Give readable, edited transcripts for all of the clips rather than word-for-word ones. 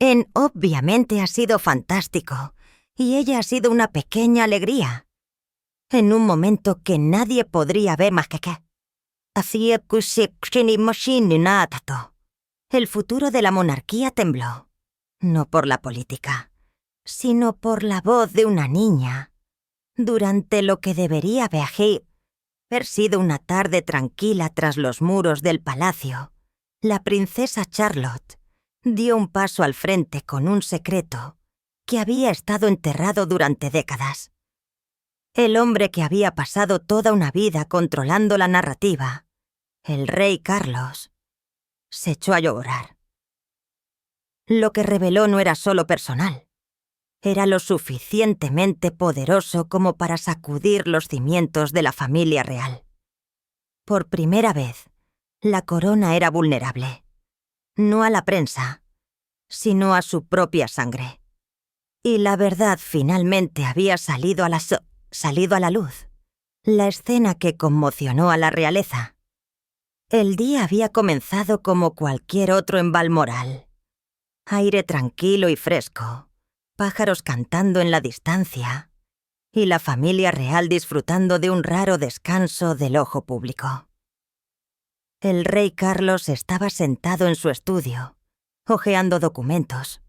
Obviamente ha sido fantástico, y ella ha sido una pequeña alegría. En un momento que nadie podría ver más que qué. Hacía que se nada. El futuro de la monarquía tembló. No por la política, sino por la voz de una niña. Durante lo que debería haber sido una tarde tranquila tras los muros del palacio, la princesa Charlotte dio un paso al frente con un secreto que había estado enterrado durante décadas. El hombre que había pasado toda una vida controlando la narrativa, el rey Carlos, se echó a llorar. Lo que reveló no era solo personal. Era lo suficientemente poderoso como para sacudir los cimientos de la familia real. Por primera vez, la corona era vulnerable. No a la prensa, sino a su propia sangre. Y la verdad finalmente había salido a la luz. La escena que conmocionó a la realeza. El día había comenzado como cualquier otro en Balmoral. Aire tranquilo y fresco, pájaros cantando en la distancia, y la familia real disfrutando de un raro descanso del ojo público. El rey Carlos estaba sentado en su estudio, hojeando documentos,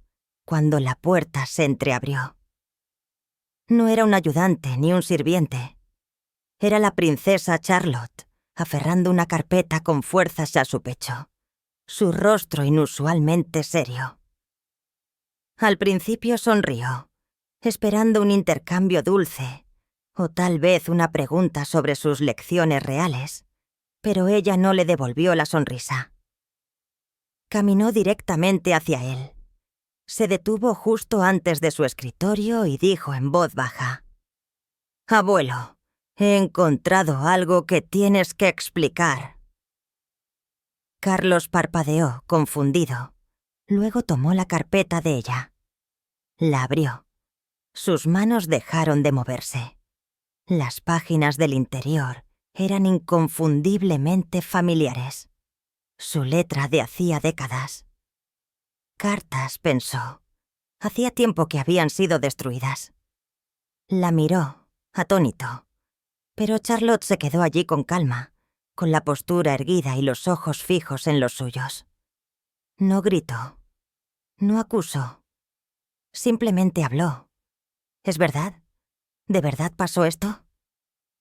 cuando la puerta se entreabrió. No era un ayudante ni un sirviente. Era la princesa Charlotte, aferrando una carpeta con fuerzas a su pecho, su rostro inusualmente serio. Al principio sonrió, esperando un intercambio dulce, o tal vez una pregunta sobre sus lecciones reales, pero ella no le devolvió la sonrisa. Caminó directamente hacia él. Se detuvo justo antes de su escritorio y dijo en voz baja: «Abuelo, he encontrado algo que tienes que explicar». Carlos parpadeó, confundido. Luego tomó la carpeta de ella. La abrió. Sus manos dejaron de moverse. Las páginas del interior eran inconfundiblemente familiares. Su letra de hacía décadas. Cartas, pensó. Hacía tiempo que habían sido destruidas. La miró, atónito. Pero Charlotte se quedó allí con calma, con la postura erguida y los ojos fijos en los suyos. No gritó. No acusó. Simplemente habló. ¿Es verdad? ¿De verdad pasó esto?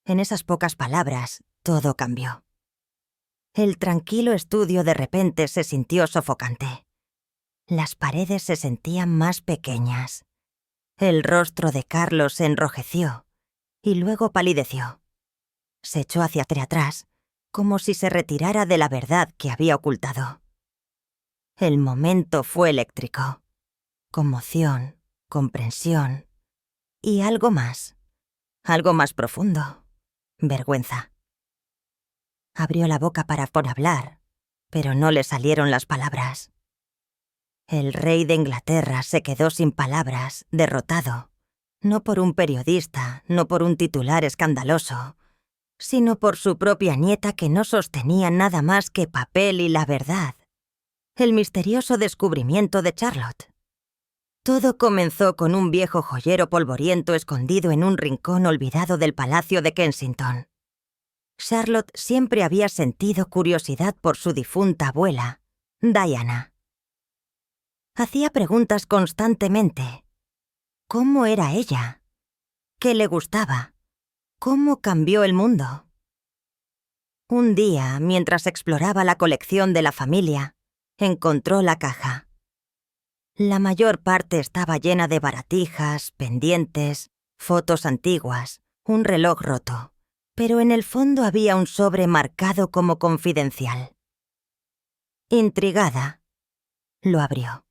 En esas pocas palabras, todo cambió. El tranquilo estudio de repente se sintió sofocante. Las paredes se sentían más pequeñas. El rostro de Carlos se enrojeció y luego palideció. Se echó hacia atrás, como si se retirara de la verdad que había ocultado. El momento fue eléctrico. Conmoción, comprensión y algo más profundo. Vergüenza. Abrió la boca para hablar, pero no le salieron las palabras. El rey de Inglaterra se quedó sin palabras, derrotado, no por un periodista, no por un titular escandaloso, sino por su propia nieta que no sostenía nada más que papel y la verdad. El misterioso descubrimiento de Charlotte. Todo comenzó con un viejo joyero polvoriento escondido en un rincón olvidado del Palacio de Kensington. Charlotte siempre había sentido curiosidad por su difunta abuela, Diana. Hacía preguntas constantemente. ¿Cómo era ella? ¿Qué le gustaba? ¿Cómo cambió el mundo? Un día, mientras exploraba la colección de la familia, encontró la caja. La mayor parte estaba llena de baratijas, pendientes, fotos antiguas, un reloj roto, pero en el fondo había un sobre marcado como confidencial. Intrigada, lo abrió.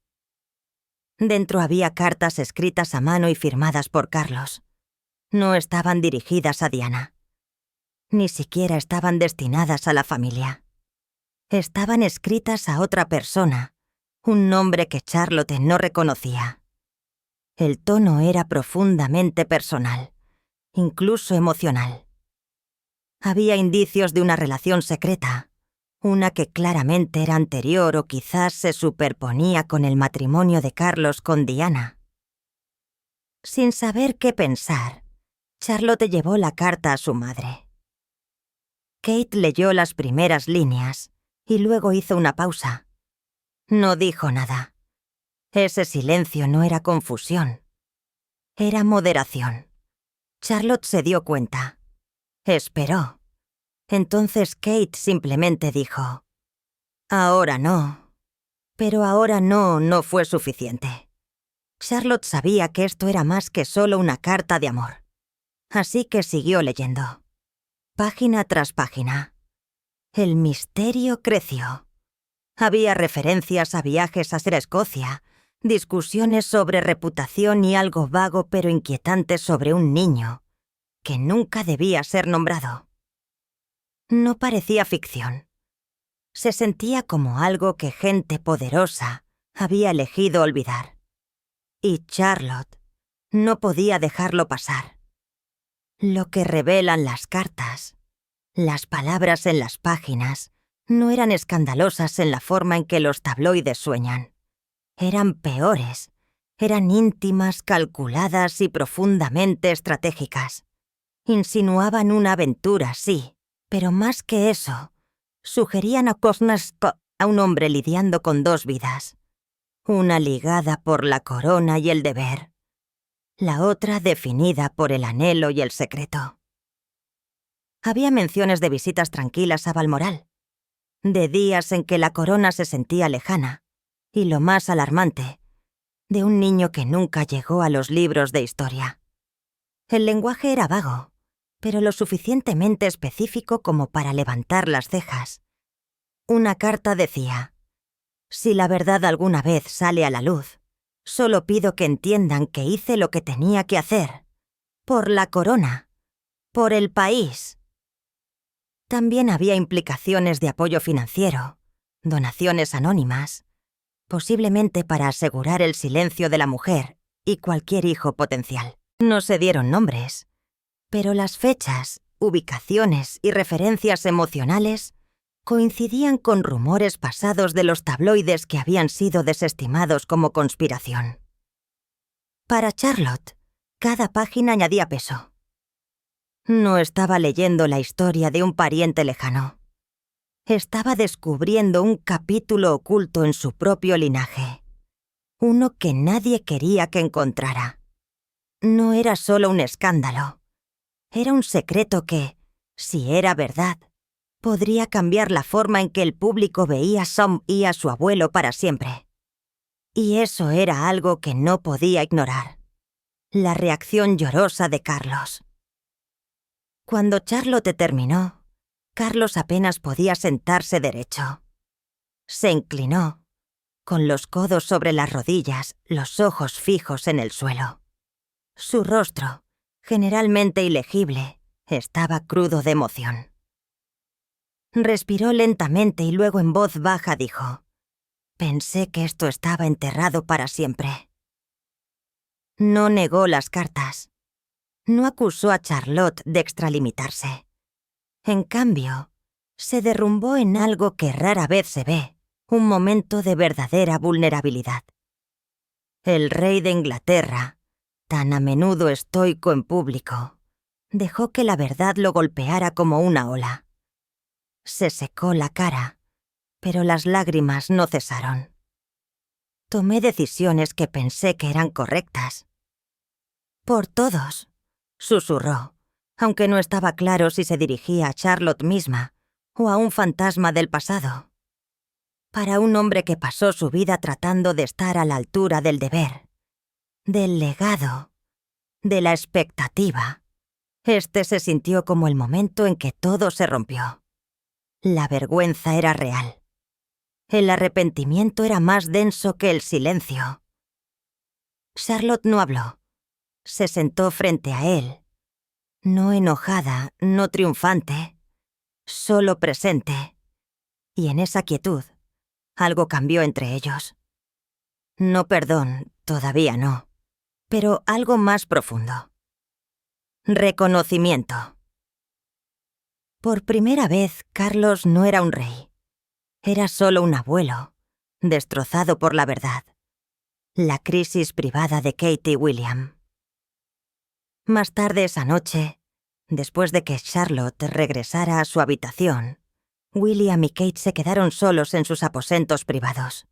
Dentro había cartas escritas a mano y firmadas por Carlos. No estaban dirigidas a Diana. Ni siquiera estaban destinadas a la familia. Estaban escritas a otra persona, un nombre que Charlotte no reconocía. El tono era profundamente personal, incluso emocional. Había indicios de una relación secreta, una que claramente era anterior o quizás se superponía con el matrimonio de Carlos con Diana. Sin saber qué pensar, Charlotte llevó la carta a su madre. Kate leyó las primeras líneas y luego hizo una pausa. No dijo nada. Ese silencio no era confusión. Era moderación. Charlotte se dio cuenta. Esperó. Entonces Kate simplemente dijo: «Ahora no». Pero ahora no fue suficiente. Charlotte sabía que esto era más que solo una carta de amor. Así que siguió leyendo. Página tras página. El misterio creció. Había referencias a viajes a Escocia, discusiones sobre reputación y algo vago pero inquietante sobre un niño, que nunca debía ser nombrado. No parecía ficción. Se sentía como algo que gente poderosa había elegido olvidar. Y Charlotte no podía dejarlo pasar. Lo que revelan las cartas, las palabras en las páginas, no eran escandalosas en la forma en que los tabloides sueñan. Eran peores, eran íntimas, calculadas y profundamente estratégicas. Insinuaban una aventura, sí, pero más que eso, sugerían a un hombre lidiando con dos vidas. Una ligada por la corona y el deber, la otra definida por el anhelo y el secreto. Había menciones de visitas tranquilas a Balmoral, de días en que la corona se sentía lejana, y lo más alarmante, de un niño que nunca llegó a los libros de historia. El lenguaje era vago, pero lo suficientemente específico como para levantar las cejas. Una carta decía: «Si la verdad alguna vez sale a la luz, solo pido que entiendan que hice lo que tenía que hacer. Por la corona. Por el país». También había implicaciones de apoyo financiero, donaciones anónimas, posiblemente para asegurar el silencio de la mujer y cualquier hijo potencial. No se dieron nombres, pero las fechas, ubicaciones y referencias emocionales coincidían con rumores pasados de los tabloides que habían sido desestimados como conspiración. Para Charlotte, cada página añadía peso. No estaba leyendo la historia de un pariente lejano. Estaba descubriendo un capítulo oculto en su propio linaje. Uno que nadie quería que encontrara. No era solo un escándalo. Era un secreto que, si era verdad, podría cambiar la forma en que el público veía a Sam y a su abuelo para siempre. Y eso era algo que no podía ignorar. La reacción llorosa de Carlos. Cuando Charlotte terminó, Carlos apenas podía sentarse derecho. Se inclinó, con los codos sobre las rodillas, los ojos fijos en el suelo. Su rostro, generalmente ilegible, estaba crudo de emoción. Respiró lentamente y luego en voz baja dijo: «Pensé que esto estaba enterrado para siempre». No negó las cartas. No acusó a Charlotte de extralimitarse. En cambio, se derrumbó en algo que rara vez se ve, un momento de verdadera vulnerabilidad. El rey de Inglaterra, tan a menudo estoico en público, dejó que la verdad lo golpeara como una ola. Se secó la cara, pero las lágrimas no cesaron. Tomé decisiones que pensé que eran correctas. «Por todos», susurró, aunque no estaba claro si se dirigía a Charlotte misma o a un fantasma del pasado. Para un hombre que pasó su vida tratando de estar a la altura del deber, del legado, de la expectativa, este se sintió como el momento en que todo se rompió. La vergüenza era real. El arrepentimiento era más denso que el silencio. Charlotte no habló. Se sentó frente a él. No enojada, no triunfante, solo presente. Y en esa quietud, algo cambió entre ellos. No perdón, todavía no, pero algo más profundo. Reconocimiento. Por primera vez, Carlos no era un rey. Era solo un abuelo, destrozado por la verdad. La crisis privada de Kate y William. Más tarde esa noche, después de que Charlotte regresara a su habitación, William y Kate se quedaron solos en sus aposentos privados.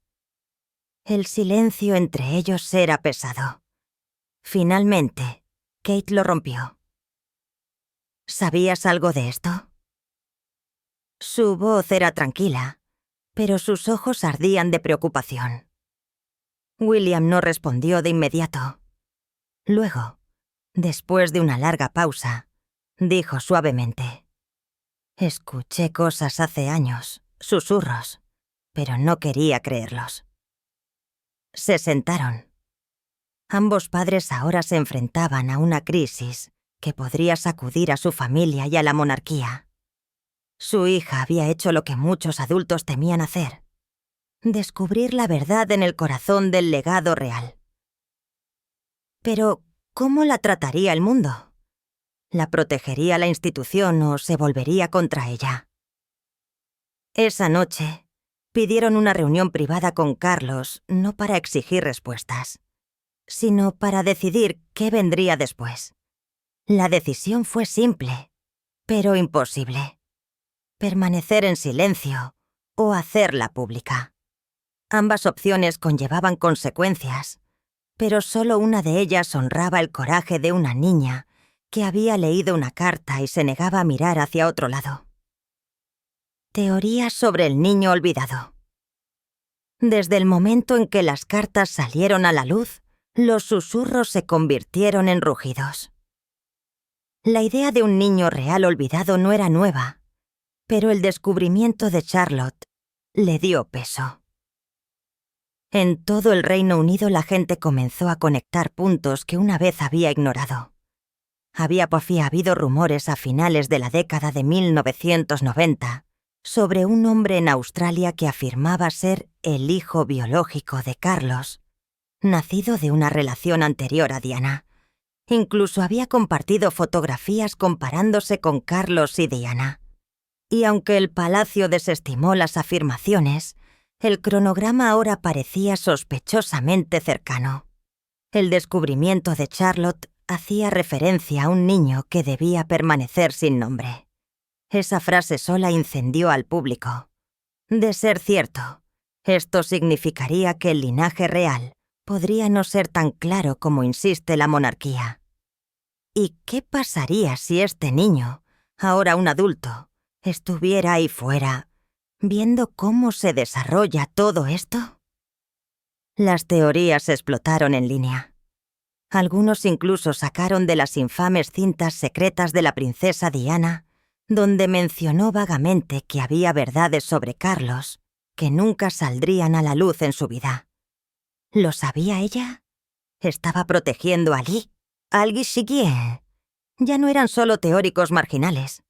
El silencio entre ellos era pesado. Finalmente, Kate lo rompió. ¿Sabías algo de esto? Su voz era tranquila, pero sus ojos ardían de preocupación. William no respondió de inmediato. Luego, después de una larga pausa, dijo suavemente: «Escuché cosas hace años, susurros, pero no quería creerlos». Se sentaron. Ambos padres ahora se enfrentaban a una crisis que podría sacudir a su familia y a la monarquía. Su hija había hecho lo que muchos adultos temían hacer: descubrir la verdad en el corazón del legado real. Pero, ¿cómo la trataría el mundo? ¿La protegería la institución o se volvería contra ella? Esa noche, pidieron una reunión privada con Carlos, no para exigir respuestas, sino para decidir qué vendría después. La decisión fue simple, pero imposible: permanecer en silencio o hacerla pública. Ambas opciones conllevaban consecuencias, pero solo una de ellas honraba el coraje de una niña que había leído una carta y se negaba a mirar hacia otro lado. Teoría sobre el niño olvidado. Desde el momento en que las cartas salieron a la luz, los susurros se convirtieron en rugidos. La idea de un niño real olvidado no era nueva, pero el descubrimiento de Charlotte le dio peso. En todo el Reino Unido la gente comenzó a conectar puntos que una vez había ignorado. Había por fin habido rumores a finales de la década de 1990 sobre un hombre en Australia que afirmaba ser el hijo biológico de Carlos, nacido de una relación anterior a Diana. Incluso había compartido fotografías comparándose con Carlos y Diana. Y aunque el palacio desestimó las afirmaciones, el cronograma ahora parecía sospechosamente cercano. El descubrimiento de Charlotte hacía referencia a un niño que debía permanecer sin nombre. Esa frase sola incendió al público. De ser cierto, esto significaría que el linaje real podría no ser tan claro como insiste la monarquía. ¿Y qué pasaría si este niño, ahora un adulto, estuviera ahí fuera, viendo cómo se desarrolla todo esto? Las teorías explotaron en línea. Algunos incluso sacaron de las infames cintas secretas de la princesa Diana, donde mencionó vagamente que había verdades sobre Carlos que nunca saldrían a la luz en su vida. ¿Lo sabía ella? ¿Estaba protegiendo a Lee? ¿Al Guichiquier? Ya no eran solo teóricos marginales.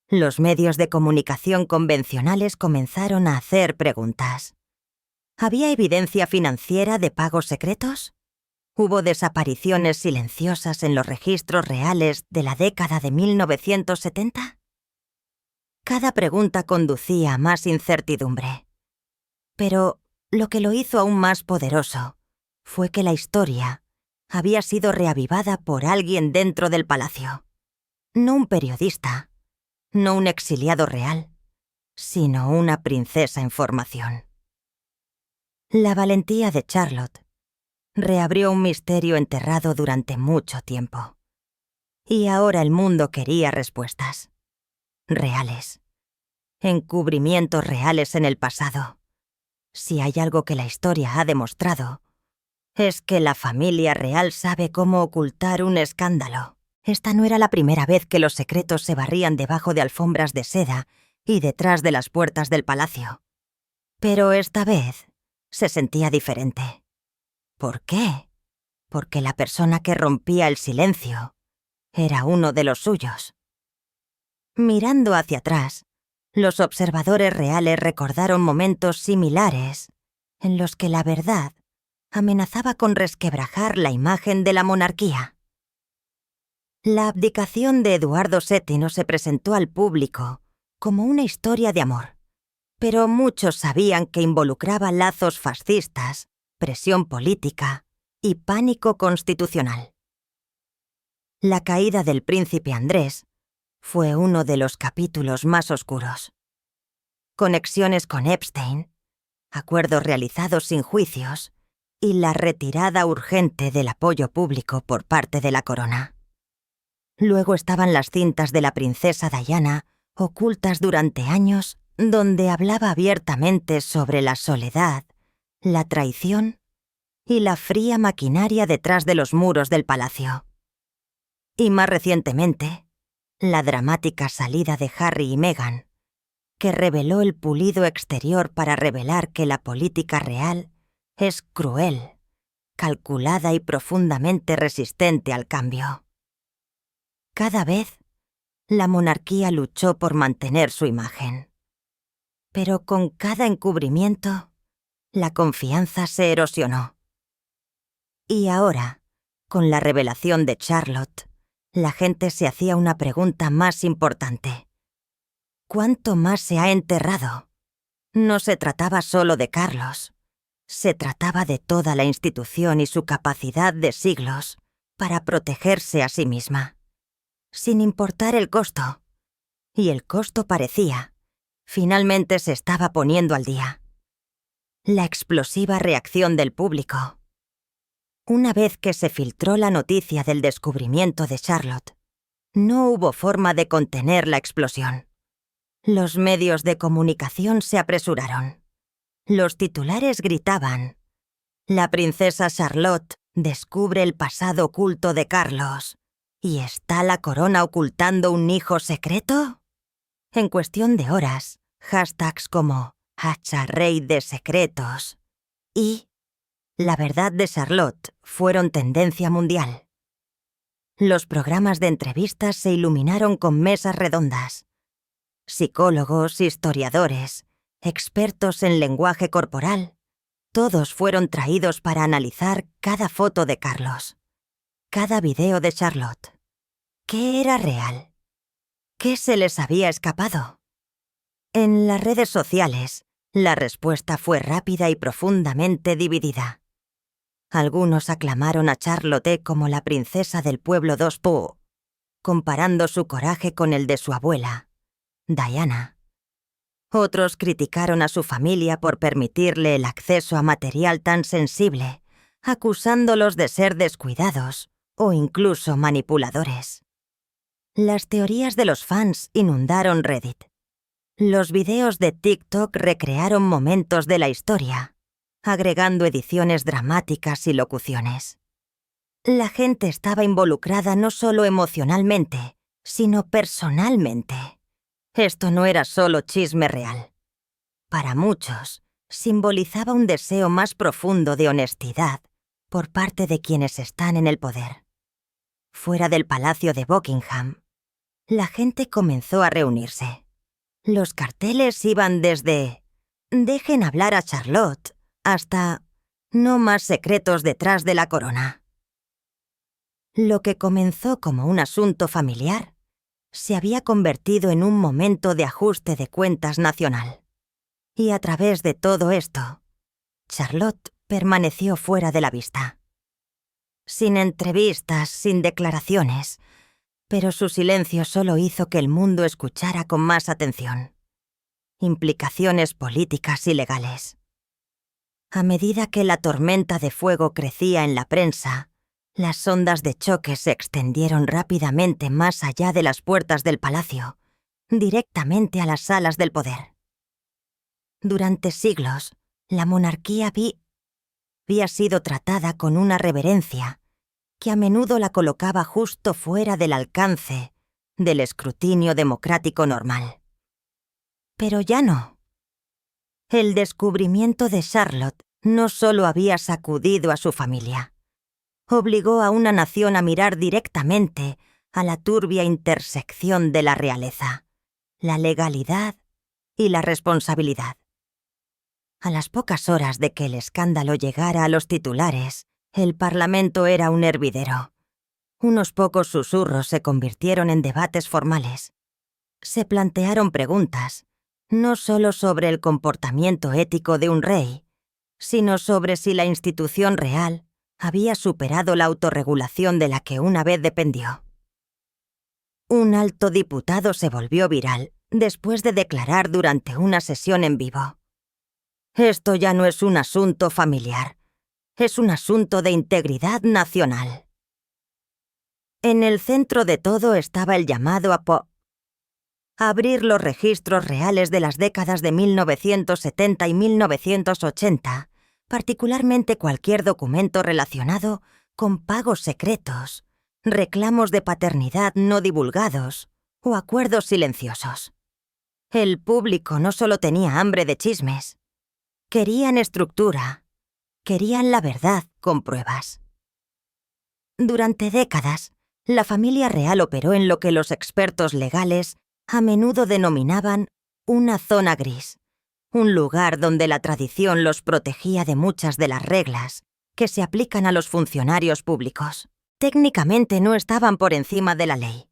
Los medios de comunicación convencionales comenzaron a hacer preguntas. ¿Había evidencia financiera de pagos secretos? ¿Hubo desapariciones silenciosas en los registros reales de la década de 1970? Cada pregunta conducía a más incertidumbre. Pero lo que lo hizo aún más poderoso fue que la historia había sido reavivada por alguien dentro del palacio. No un periodista, no un exiliado real, sino una princesa en formación. La valentía de Charlotte reabrió un misterio enterrado durante mucho tiempo. Y ahora el mundo quería respuestas. Reales. Encubrimientos reales en el pasado. Si hay algo que la historia ha demostrado, es que la familia real sabe cómo ocultar un escándalo. Esta no era la primera vez que los secretos se barrían debajo de alfombras de seda y detrás de las puertas del palacio. Pero esta vez se sentía diferente. ¿Por qué? Porque la persona que rompía el silencio era uno de los suyos. Mirando hacia atrás, los observadores reales recordaron momentos similares en los que la verdad amenazaba con resquebrajar la imagen de la monarquía. La abdicación de Eduardo VII se presentó al público como una historia de amor, pero muchos sabían que involucraba lazos fascistas, presión política y pánico constitucional. La caída del príncipe Andrés fue uno de los capítulos más oscuros. Conexiones con Epstein, acuerdos realizados sin juicios y la retirada urgente del apoyo público por parte de la corona. Luego estaban las cintas de la princesa Diana, ocultas durante años, donde hablaba abiertamente sobre la soledad, la traición y la fría maquinaria detrás de los muros del palacio. Y más recientemente, la dramática salida de Harry y Meghan, que reveló el pulido exterior para revelar que la política real es cruel, calculada y profundamente resistente al cambio. Cada vez, la monarquía luchó por mantener su imagen. Pero con cada encubrimiento, la confianza se erosionó. Y ahora, con la revelación de Charlotte, la gente se hacía una pregunta más importante. ¿Cuánto más se ha enterrado? No se trataba solo de Carlos. Se trataba de toda la institución y su capacidad de siglos para protegerse a sí misma, sin importar el costo. Y el costo parecía, finalmente se estaba poniendo al día. La explosiva reacción del público. Una vez que se filtró la noticia del descubrimiento de Charlotte, no hubo forma de contener la explosión. Los medios de comunicación se apresuraron. Los titulares gritaban: «La princesa Charlotte descubre el pasado oculto de Carlos. ¿Y está la corona ocultando un hijo secreto?». En cuestión de horas, hashtags como «Hacha Rey de Secretos» y «La verdad de Charlotte» fueron tendencia mundial. Los programas de entrevistas se iluminaron con mesas redondas. Psicólogos, historiadores, expertos en lenguaje corporal, todos fueron traídos para analizar cada foto de Carlos, cada video de Charlotte. ¿Qué era real? ¿Qué se les había escapado? En las redes sociales, la respuesta fue rápida y profundamente dividida. Algunos aclamaron a Charlotte como la princesa del pueblo 2.0, comparando su coraje con el de su abuela, Diana. Otros criticaron a su familia por permitirle el acceso a material tan sensible, acusándolos de ser descuidados o incluso manipuladores. Las teorías de los fans inundaron Reddit. Los videos de TikTok recrearon momentos de la historia, agregando ediciones dramáticas y locuciones. La gente estaba involucrada no solo emocionalmente, sino personalmente. Esto no era solo chisme real. Para muchos, simbolizaba un deseo más profundo de honestidad por parte de quienes están en el poder. Fuera del Palacio de Buckingham, la gente comenzó a reunirse. Los carteles iban desde «Dejen hablar a Charlotte» hasta «No más secretos detrás de la corona». Lo que comenzó como un asunto familiar se había convertido en un momento de ajuste de cuentas nacional. Y a través de todo esto, Charlotte permaneció fuera de la vista. Sin entrevistas, sin declaraciones, pero su silencio solo hizo que el mundo escuchara con más atención. Implicaciones políticas y legales. A medida que la tormenta de fuego crecía en la prensa, las ondas de choque se extendieron rápidamente más allá de las puertas del palacio, directamente a las salas del poder. Durante siglos, la monarquía había sido tratada con una reverencia que a menudo la colocaba justo fuera del alcance del escrutinio democrático normal. Pero ya no. El descubrimiento de Charlotte no solo había sacudido a su familia, obligó a una nación a mirar directamente a la turbia intersección de la realeza, la legalidad y la responsabilidad. A las pocas horas de que el escándalo llegara a los titulares, el Parlamento era un hervidero. Unos pocos susurros se convirtieron en debates formales. Se plantearon preguntas, no solo sobre el comportamiento ético de un rey, sino sobre si la institución real había superado la autorregulación de la que una vez dependió. Un alto diputado se volvió viral después de declarar durante una sesión en vivo: «Esto ya no es un asunto familiar, es un asunto de integridad nacional». En el centro de todo estaba el llamado a abrir los registros reales de las décadas de 1970 y 1980, particularmente cualquier documento relacionado con pagos secretos, reclamos de paternidad no divulgados o acuerdos silenciosos. El público no solo tenía hambre de chismes, querían estructura, querían la verdad con pruebas. Durante décadas, la familia real operó en lo que los expertos legales a menudo denominaban una zona gris, un lugar donde la tradición los protegía de muchas de las reglas que se aplican a los funcionarios públicos. Técnicamente no estaban por encima de la ley,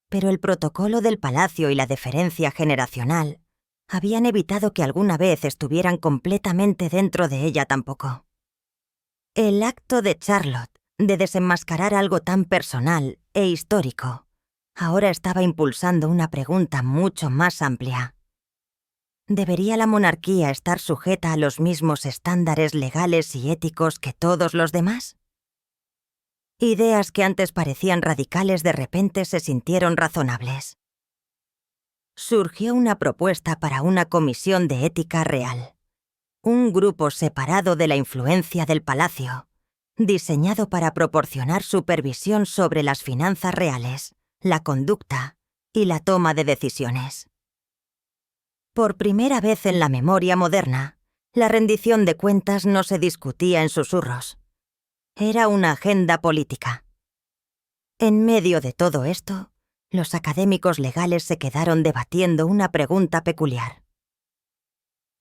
pero el protocolo del palacio y la deferencia generacional habían evitado que alguna vez estuvieran completamente dentro de ella tampoco. El acto de Charlotte de desenmascarar algo tan personal e histórico ahora estaba impulsando una pregunta mucho más amplia. ¿Debería la monarquía estar sujeta a los mismos estándares legales y éticos que todos los demás? Ideas que antes parecían radicales de repente se sintieron razonables. Surgió una propuesta para una comisión de ética real, un grupo separado de la influencia del palacio, diseñado para proporcionar supervisión sobre las finanzas reales, la conducta y la toma de decisiones. Por primera vez en la memoria moderna, la rendición de cuentas no se discutía en susurros. Era una agenda política. En medio de todo esto, los académicos legales se quedaron debatiendo una pregunta peculiar.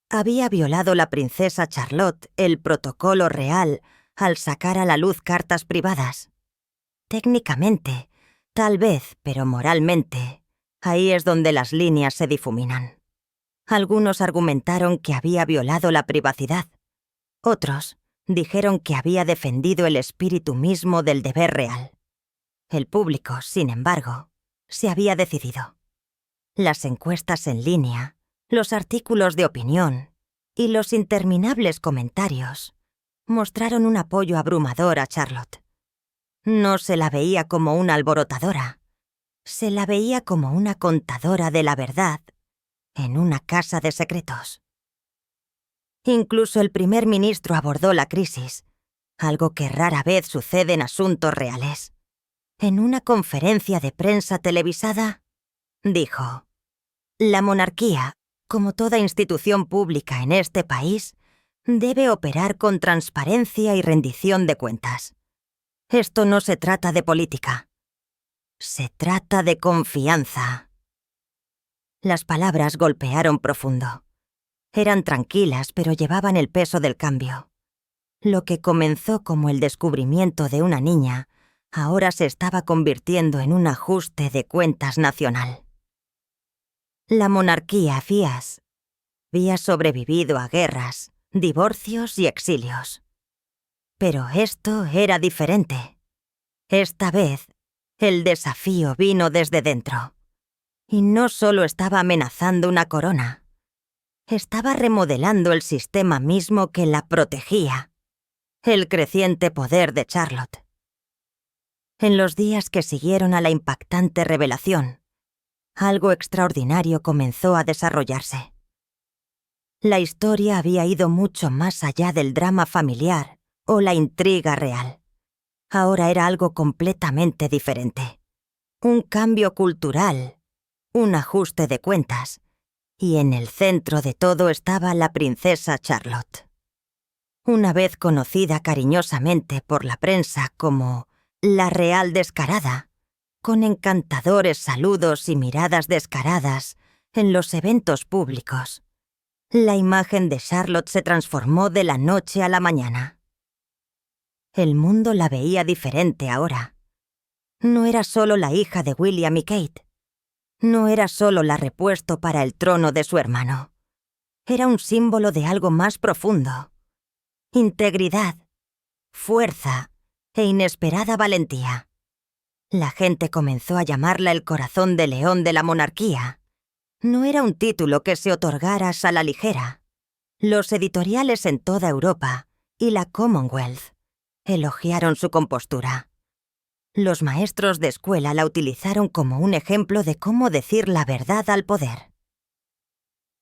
¿Había violado la princesa Charlotte el protocolo real al sacar a la luz cartas privadas? Técnicamente, tal vez, pero moralmente, ahí es donde las líneas se difuminan. Algunos argumentaron que había violado la privacidad. Otros dijeron que había defendido el espíritu mismo del deber real. El público, sin embargo, se había decidido. Las encuestas en línea, los artículos de opinión y los interminables comentarios mostraron un apoyo abrumador a Charlotte. No se la veía como una alborotadora, se la veía como una contadora de la verdad en una casa de secretos. Incluso el primer ministro abordó la crisis, algo que rara vez sucede en asuntos reales. En una conferencia de prensa televisada, dijo: «La monarquía, como toda institución pública en este país, debe operar con transparencia y rendición de cuentas. Esto no se trata de política. Se trata de confianza». Las palabras golpearon profundo. Eran tranquilas, pero llevaban el peso del cambio. Lo que comenzó como el descubrimiento de una niña, ahora se estaba convirtiendo en un ajuste de cuentas nacional. La monarquía había sobrevivido a guerras, divorcios y exilios. Pero esto era diferente. Esta vez, el desafío vino desde dentro. Y no solo estaba amenazando una corona, estaba remodelando el sistema mismo que la protegía, el creciente poder de Charlotte. En los días que siguieron a la impactante revelación, algo extraordinario comenzó a desarrollarse. La historia había ido mucho más allá del drama familiar o la intriga real. Ahora era algo completamente diferente. Un cambio cultural, un ajuste de cuentas, y en el centro de todo estaba la princesa Charlotte. Una vez conocida cariñosamente por la prensa como la Real Descarada, con encantadores saludos y miradas descaradas en los eventos públicos, la imagen de Charlotte se transformó de la noche a la mañana. El mundo la veía diferente ahora. No era solo la hija de William y Kate. No era solo la repuesto para el trono de su hermano. Era un símbolo de algo más profundo. Integridad, fuerza e inesperada valentía. La gente comenzó a llamarla el corazón de león de la monarquía. No era un título que se otorgara a la ligera. Los editoriales en toda Europa y la Commonwealth elogiaron su compostura. Los maestros de escuela la utilizaron como un ejemplo de cómo decir la verdad al poder.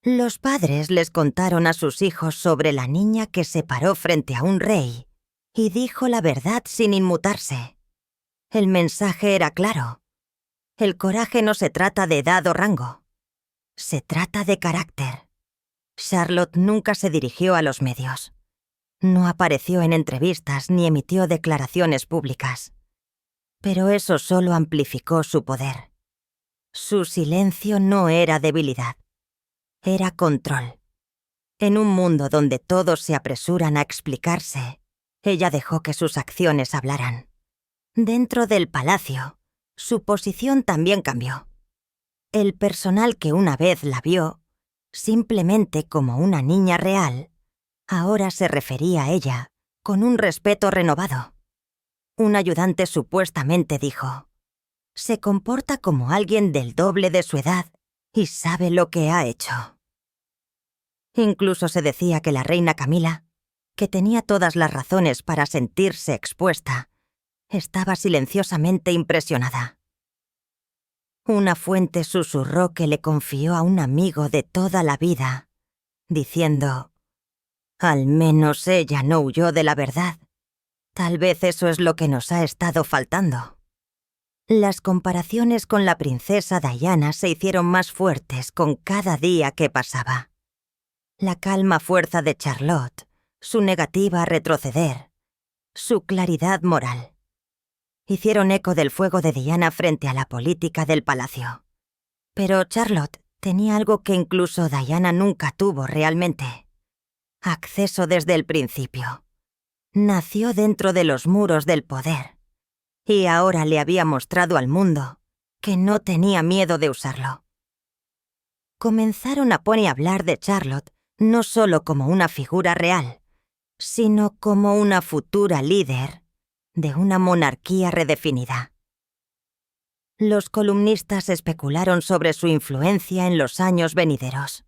Los padres les contaron a sus hijos sobre la niña que se paró frente a un rey y dijo la verdad sin inmutarse. El mensaje era claro. El coraje no se trata de edad o rango. Se trata de carácter. Charlotte nunca se dirigió a los medios. No apareció en entrevistas ni emitió declaraciones públicas. Pero eso solo amplificó su poder. Su silencio no era debilidad. Era control. En un mundo donde todos se apresuran a explicarse, ella dejó que sus acciones hablaran. Dentro del palacio, su posición también cambió. El personal que una vez la vio, simplemente como una niña real, ahora se refería a ella con un respeto renovado. Un ayudante supuestamente dijo: «Se comporta como alguien del doble de su edad y sabe lo que ha hecho». Incluso se decía que la reina Camila, que tenía todas las razones para sentirse expuesta, estaba silenciosamente impresionada. Una fuente susurró que le confió a un amigo de toda la vida, diciendo: «Al menos ella no huyó de la verdad. Tal vez eso es lo que nos ha estado faltando». Las comparaciones con la princesa Diana se hicieron más fuertes con cada día que pasaba. La calma fuerza de Charlotte, su negativa a retroceder, su claridad moral, hicieron eco del fuego de Diana frente a la política del palacio. Pero Charlotte tenía algo que incluso Diana nunca tuvo realmente: acceso desde el principio. Nació dentro de los muros del poder, y ahora le había mostrado al mundo que no tenía miedo de usarlo. Comenzaron a hablar de Charlotte no solo como una figura real, sino como una futura líder de una monarquía redefinida. Los columnistas especularon sobre su influencia en los años venideros.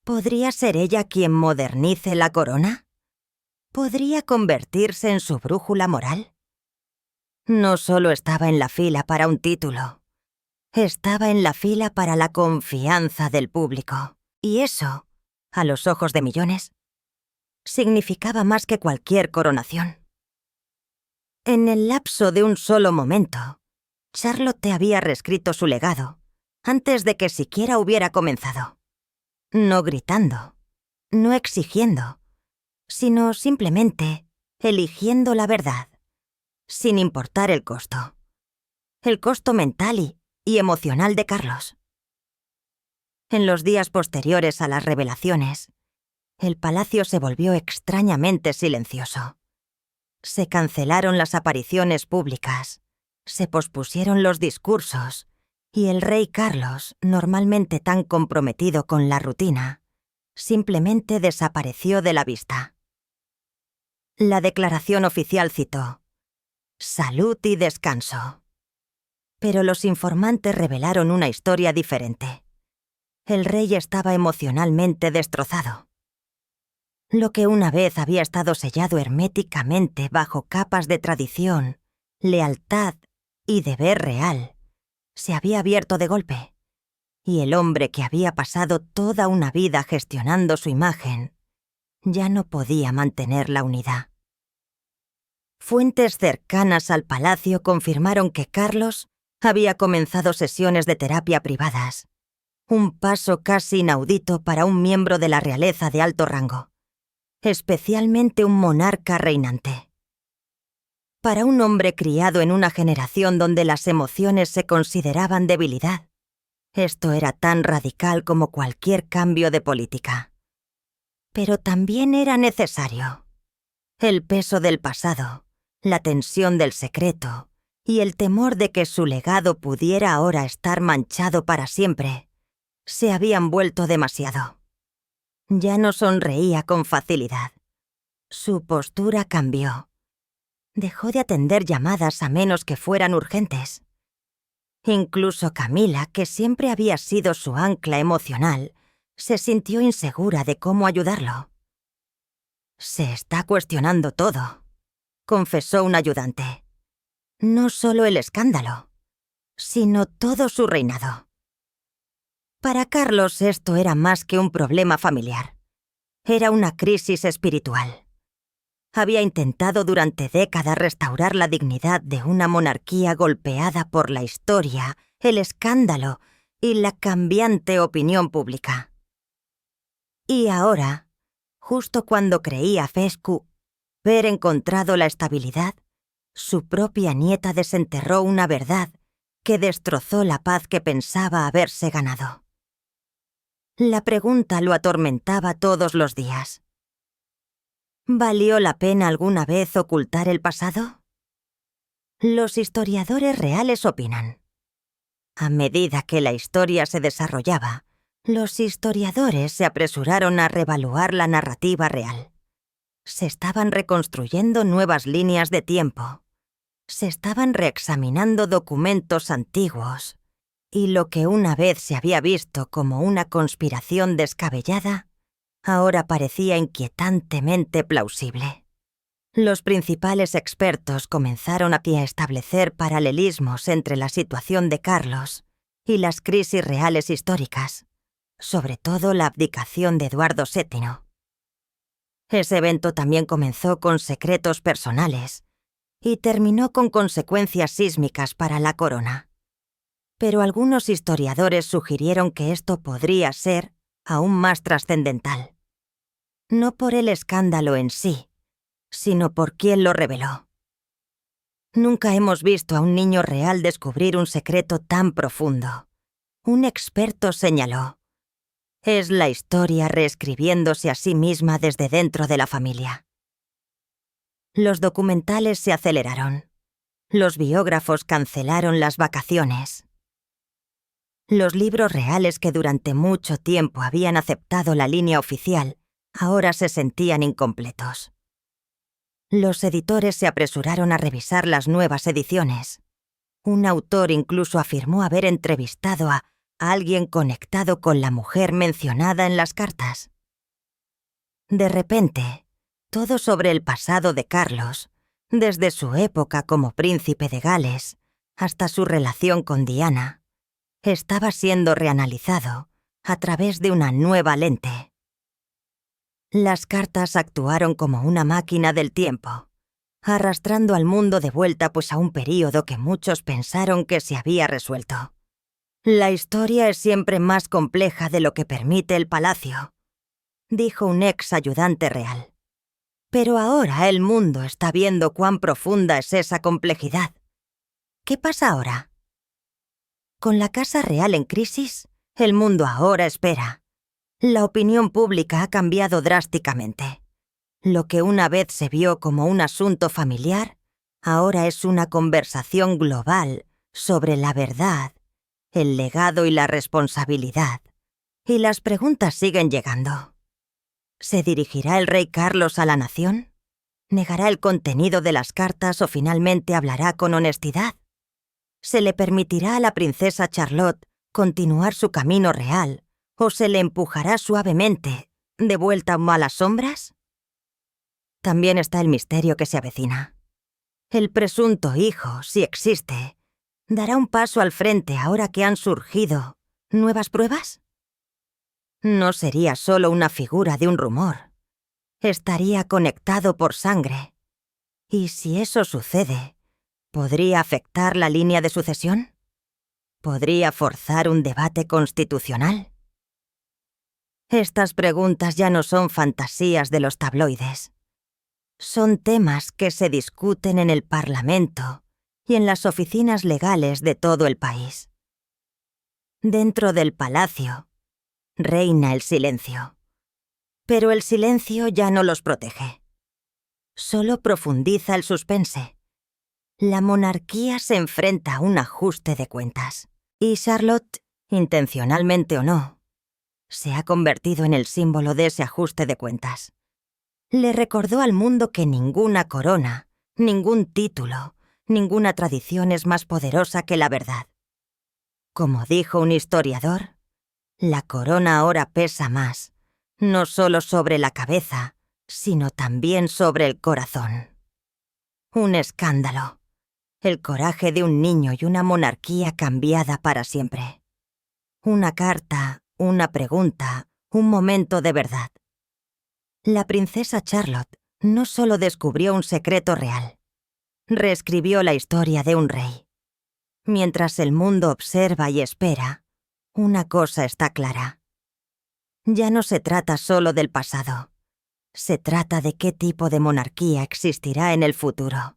¿Podría ser ella quien modernice la corona? ¿Podría convertirse en su brújula moral? No solo estaba en la fila para un título, estaba en la fila para la confianza del público. Y eso, a los ojos de millones, significaba más que cualquier coronación. En el lapso de un solo momento, Charlotte había reescrito su legado antes de que siquiera hubiera comenzado. No gritando, no exigiendo, sino simplemente eligiendo la verdad, sin importar el costo. El costo mental y emocional de Carlos. En los días posteriores a las revelaciones, el palacio se volvió extrañamente silencioso. Se cancelaron las apariciones públicas, se pospusieron los discursos, y el rey Carlos, normalmente tan comprometido con la rutina, simplemente desapareció de la vista. La declaración oficial citó: «Salud y descanso». Pero los informantes revelaron una historia diferente. El rey estaba emocionalmente destrozado. Lo que una vez había estado sellado herméticamente bajo capas de tradición, lealtad y deber real, se había abierto de golpe, y el hombre que había pasado toda una vida gestionando su imagen ya no podía mantener la unidad. Fuentes cercanas al palacio confirmaron que Carlos había comenzado sesiones de terapia privadas, un paso casi inaudito para un miembro de la realeza de alto rango, especialmente un monarca reinante. Para un hombre criado en una generación donde las emociones se consideraban debilidad, esto era tan radical como cualquier cambio de política. Pero también era necesario. El peso del pasado, la tensión del secreto y el temor de que su legado pudiera ahora estar manchado para siempre se habían vuelto demasiado. Ya no sonreía con facilidad. Su postura cambió. Dejó de atender llamadas a menos que fueran urgentes. Incluso Camila, que siempre había sido su ancla emocional, se sintió insegura de cómo ayudarlo. «Se está cuestionando todo», confesó un ayudante. No solo el escándalo, sino todo su reinado. Para Carlos esto era más que un problema familiar. Era una crisis espiritual. Había intentado durante décadas restaurar la dignidad de una monarquía golpeada por la historia, el escándalo y la cambiante opinión pública. Y ahora, justo cuando creía Fescu haber encontrado la estabilidad, su propia nieta desenterró una verdad que destrozó la paz que pensaba haberse ganado. La pregunta lo atormentaba todos los días. ¿Valió la pena alguna vez ocultar el pasado? Los historiadores reales opinan. A medida que la historia se desarrollaba, los historiadores se apresuraron a reevaluar la narrativa real. Se estaban reconstruyendo nuevas líneas de tiempo. Se estaban reexaminando documentos antiguos. Y lo que una vez se había visto como una conspiración descabellada, ahora parecía inquietantemente plausible. Los principales expertos comenzaron a establecer paralelismos entre la situación de Carlos y las crisis reales históricas, sobre todo la abdicación de Eduardo VII. Ese evento también comenzó con secretos personales y terminó con consecuencias sísmicas para la corona. Pero algunos historiadores sugirieron que esto podría ser aún más trascendental. No por el escándalo en sí, sino por quién lo reveló. Nunca hemos visto a un niño real descubrir un secreto tan profundo. Un experto señaló: es la historia reescribiéndose a sí misma desde dentro de la familia. Los documentales se aceleraron. Los biógrafos cancelaron las vacaciones. Los libros reales que durante mucho tiempo habían aceptado la línea oficial ahora se sentían incompletos. Los editores se apresuraron a revisar las nuevas ediciones. Un autor incluso afirmó haber entrevistado a alguien conectado con la mujer mencionada en las cartas. De repente, todo sobre el pasado de Carlos, desde su época como príncipe de Gales hasta su relación con Diana, estaba siendo reanalizado a través de una nueva lente. Las cartas actuaron como una máquina del tiempo, arrastrando al mundo de vuelta a un período que muchos pensaron que se había resuelto. La historia es siempre más compleja de lo que permite el palacio, dijo un ex ayudante real. Pero ahora el mundo está viendo cuán profunda es esa complejidad. ¿Qué pasa ahora? Con la Casa Real en crisis, el mundo ahora espera. La opinión pública ha cambiado drásticamente. Lo que una vez se vio como un asunto familiar, ahora es una conversación global sobre la verdad, el legado y la responsabilidad. Y las preguntas siguen llegando. ¿Se dirigirá el rey Carlos a la nación? ¿Negará el contenido de las cartas o finalmente hablará con honestidad? ¿Se le permitirá a la princesa Charlotte continuar su camino real o se le empujará suavemente de vuelta a las sombras? También está el misterio que se avecina. El presunto hijo, si existe, ¿dará un paso al frente ahora que han surgido nuevas pruebas? No sería solo una figura de un rumor. Estaría conectado por sangre. Y si eso sucede, ¿podría afectar la línea de sucesión? ¿Podría forzar un debate constitucional? Estas preguntas ya no son fantasías de los tabloides. Son temas que se discuten en el Parlamento y en las oficinas legales de todo el país. Dentro del palacio reina el silencio. Pero el silencio ya no los protege. Solo profundiza el suspense. La monarquía se enfrenta a un ajuste de cuentas. Y Charlotte, intencionalmente o no, se ha convertido en el símbolo de ese ajuste de cuentas. Le recordó al mundo que ninguna corona, ningún título, ninguna tradición es más poderosa que la verdad. Como dijo un historiador, la corona ahora pesa más, no solo sobre la cabeza, sino también sobre el corazón. Un escándalo. El coraje de un niño y una monarquía cambiada para siempre. Una carta, una pregunta, un momento de verdad. La princesa Charlotte no solo descubrió un secreto real, reescribió la historia de un rey. Mientras el mundo observa y espera, una cosa está clara. Ya no se trata solo del pasado. Se trata de qué tipo de monarquía existirá en el futuro.